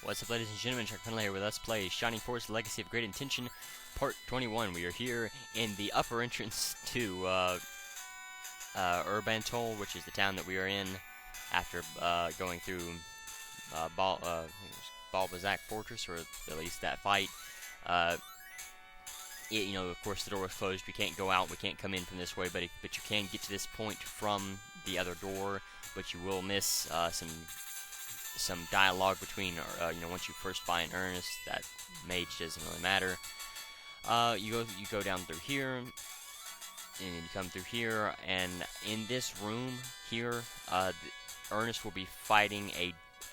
What's up, ladies and gentlemen? chuckfinleLP here with Let's Play Shining Force: Legacy of Great Intention, Part 21. We are here in the upper entrance to Urbantol, which is the town that we are in after going through Balbazak Fortress, or at least that fight. Of course, the door was closed. We can't go out. We can't come in from this way, but you can get to this point from the other door. But you will miss some dialogue between, once you first find Ernest. That mage doesn't really matter. You go down through here, and you come through here, and in this room here, Ernest will be fighting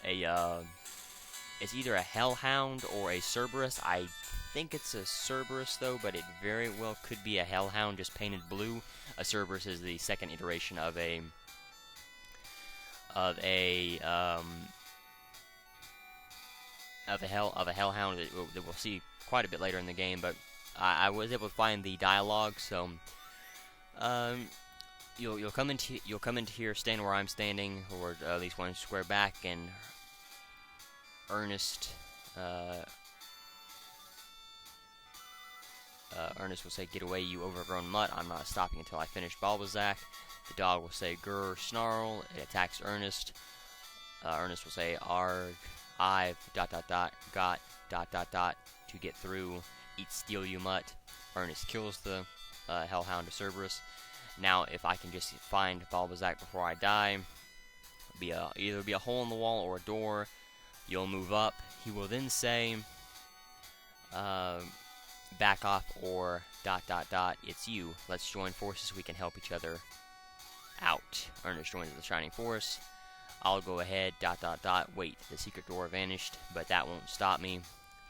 it's either a Hellhound or a Cerberus. I think it's a Cerberus though, but it very well could be a Hellhound just painted blue. A Cerberus is the second iteration of a Hellhound that we'll see quite a bit later in the game. But I was able to find the dialogue, so you'll come into here, stand where I'm standing, or at least one square back, and Ernest will say, "Get away, you overgrown mutt! I'm not stopping until I finish Balbazak." The dog will say, "Grr, snarl." It attacks Ernest. Ernest will say, "Arg, I've ... got ... to get through. Eat steel, you mutt." Ernest kills the Hellhound of Cerberus. Now, if I can just find Balbazak before I die, either be a hole in the wall or a door. You'll move up. He will then say, "Back off," or ... it's you. Let's join forces. We can help each other out. Ernest joins the Shining Force. I'll go ahead ... Wait, the secret door vanished, but that won't stop me.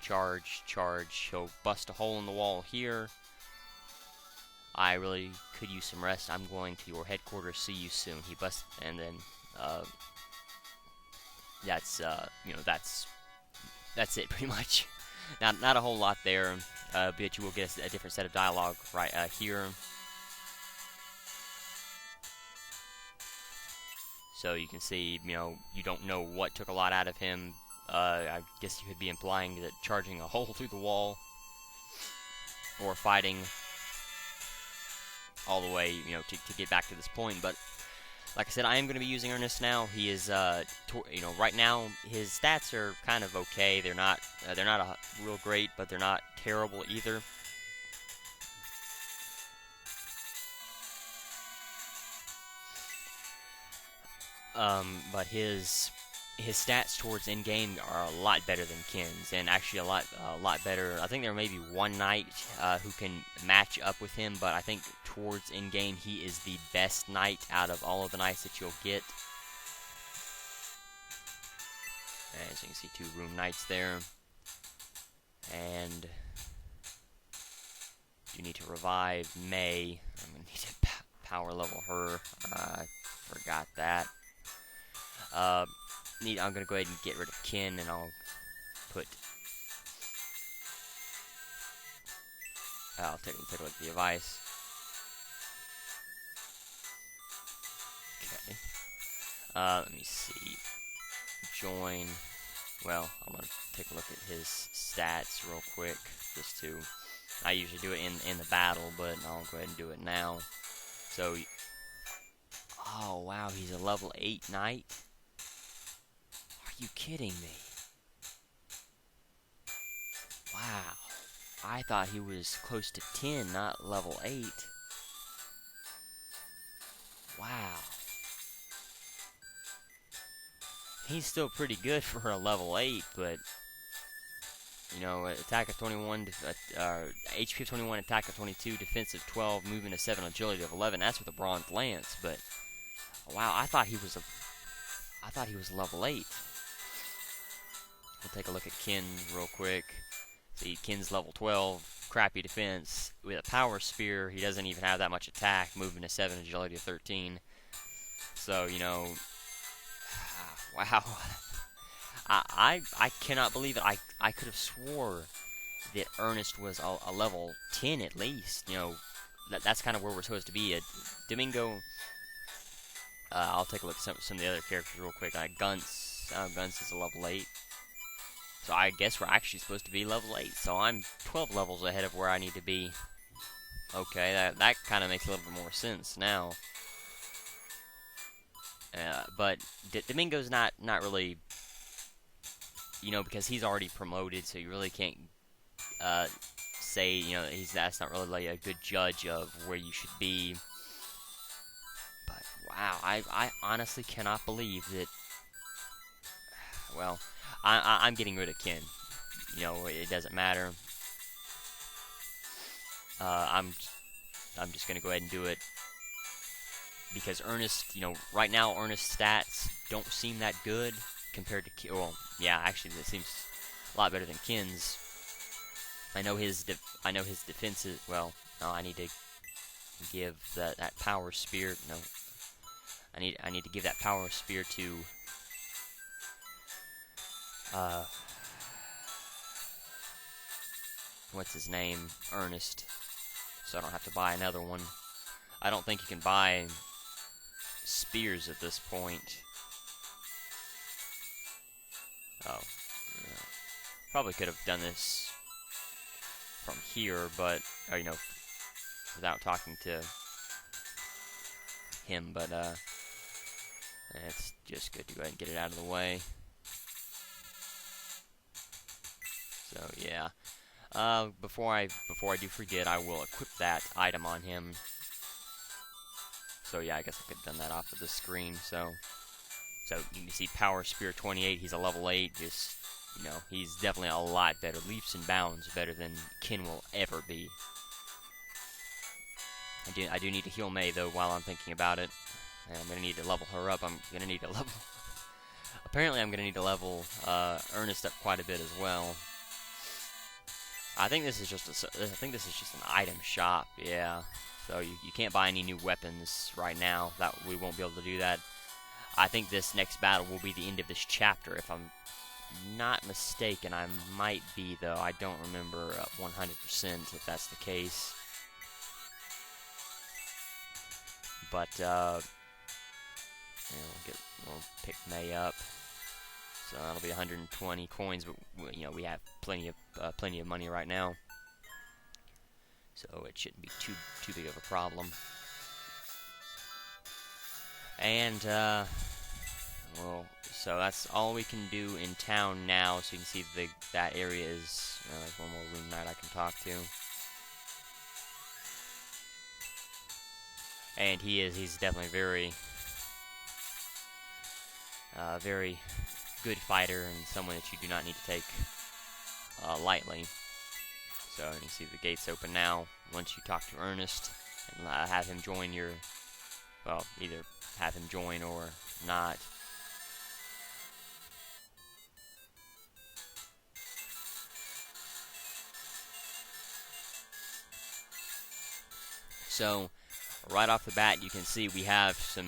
Charge, charge. He'll bust a hole in the wall here. I really could use some rest. I'm going to your headquarters. See you soon. He busts, and then that's it pretty much. Not a whole lot there, but you will get a different set of dialogue right here. So you can see, you don't know what took a lot out of him. I guess you could be implying that charging a hole through the wall, or fighting all the way, to get back to this point. But like I said, I am going to be using Ernest now. He is, right now his stats are kind of okay. They're not real great, but they're not terrible either. But his stats towards in-game are a lot better than Ken's, and actually a lot better. I think there may be one knight who can match up with him, but I think towards in-game he is the best knight out of all of the knights that you'll get. As you can see, 2 room knights there, and you need to revive May. I'm gonna need to power level her. I forgot that. I'm gonna go ahead and get rid of Ken, and I'll take a look at the advice. Okay. Let me see. Join. Well, I'm gonna take a look at his stats real quick, just to. I usually do it in the battle, but I'll go ahead and do it now. So. Oh wow, he's a level 8 knight. Are you kidding me? Wow. I thought he was close to 10, not level 8. Wow. He's still pretty good for a level 8, but attack of 21, HP of 21, attack of 22, defense of 12, movement of 7, agility of 11. That's with a bronze lance, but wow, I thought he was level 8. We'll take a look at Ken real quick. See, Ken's level 12, crappy defense. With a power spear, he doesn't even have that much attack, movement of 7, agility of 13. So, wow. I cannot believe it. I could have swore that Ernest was a level 10 at least. That's kind of where we're supposed to be. Domingo. I'll take a look at some of the other characters real quick. Gunts is a level 8. So I guess we're actually supposed to be level 8. So I'm 12 levels ahead of where I need to be. Okay, that kind of makes a little bit more sense now. But Domingo's not really, you know, because he's already promoted, so you really can't say, you know, that's not really like a good judge of where you should be. But wow, I honestly cannot believe that. Well, I'm getting rid of Ken. You know, it doesn't matter. I'm just gonna go ahead and do it because Ernest, you know, right now Ernest's stats don't seem that good compared to well, yeah, actually, it seems a lot better than Ken's. I know his defense is, well, no, I need to give that power spear. No, I need to give that power spear to what's his name, Ernest, so I don't have to buy another one. I don't think you can buy spears at this point. Oh, yeah. Probably could have done this from here, but, or, you know, without talking to him, but it's just good to go ahead and get it out of the way. So yeah, before I do forget, I will equip that item on him. So yeah, I guess I could have done that off of the screen. So you can see Power Spear 28. He's a level 8. Just, you know, he's definitely a lot better, leaps and bounds better than Ken will ever be. I do need to heal May though while I'm thinking about it. And I'm gonna need to level her up. I'm gonna need to level. Apparently, I'm gonna need to level Ernest up quite a bit as well. I think this is just an item shop. Yeah. So you can't buy any new weapons right now. That we won't be able to do that. I think this next battle will be the end of this chapter, if I'm not mistaken. I might be, though. I don't remember 100% if that's the case. But we'll pick May up. So that'll be 120 coins, but you know, we have plenty of money right now, so it shouldn't be too big of a problem. And well, so that's all we can do in town now. So you can see that area is there's one more room knight I can talk to, and he's definitely very good fighter and someone that you do not need to take lightly. So you can see the gates open now once you talk to Ernest and have him join your, well, either have him join or not. So right off the bat, you can see we have some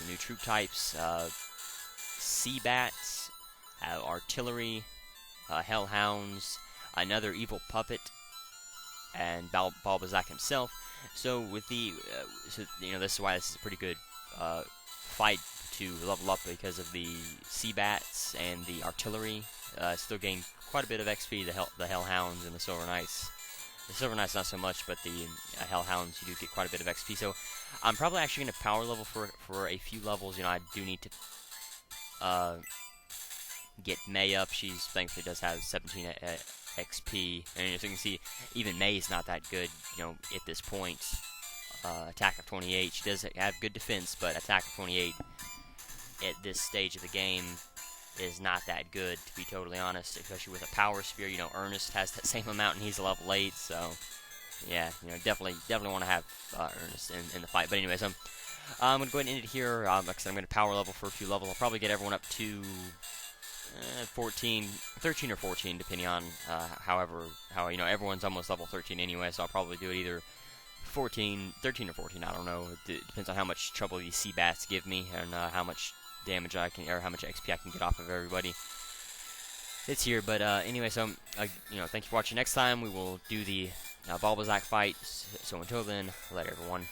new troop types. Sea bats, artillery, hellhounds, another evil puppet, and Balbazak himself. So with the, you know, this is why this is a pretty good fight to level up, because of the sea bats and the artillery. Still gain quite a bit of XP. The hellhounds and the silver knights. The silver knights not so much, but the hellhounds, you do get quite a bit of XP. So I'm probably actually going to power level for a few levels. You know, I do need to get May up. She's thankfully does have 17 XP, and as you can see, even May's not that good, you know, at this point. Attack of 28. She does have good defense, but attack of 28 at this stage of the game is not that good, to be totally honest, especially with a power spear. You know, Ernest has that same amount, and he's a level 8, so yeah, you know, definitely want to have Ernest in the fight. But anyways, I'm going to go ahead and end it here. Like I said, I'm going to power level for a few levels. I'll probably get everyone up to 13 or 14, depending on how, you know, everyone's almost level 13 anyway, so I'll probably do it either 13 or 14, I don't know. It depends on how much trouble these sea bats give me, and how much damage I can, or how much XP I can get off of everybody. It's here, but anyway, so you know, thank you for watching. Next time we will do the Balbazak fight. So until then, later everyone.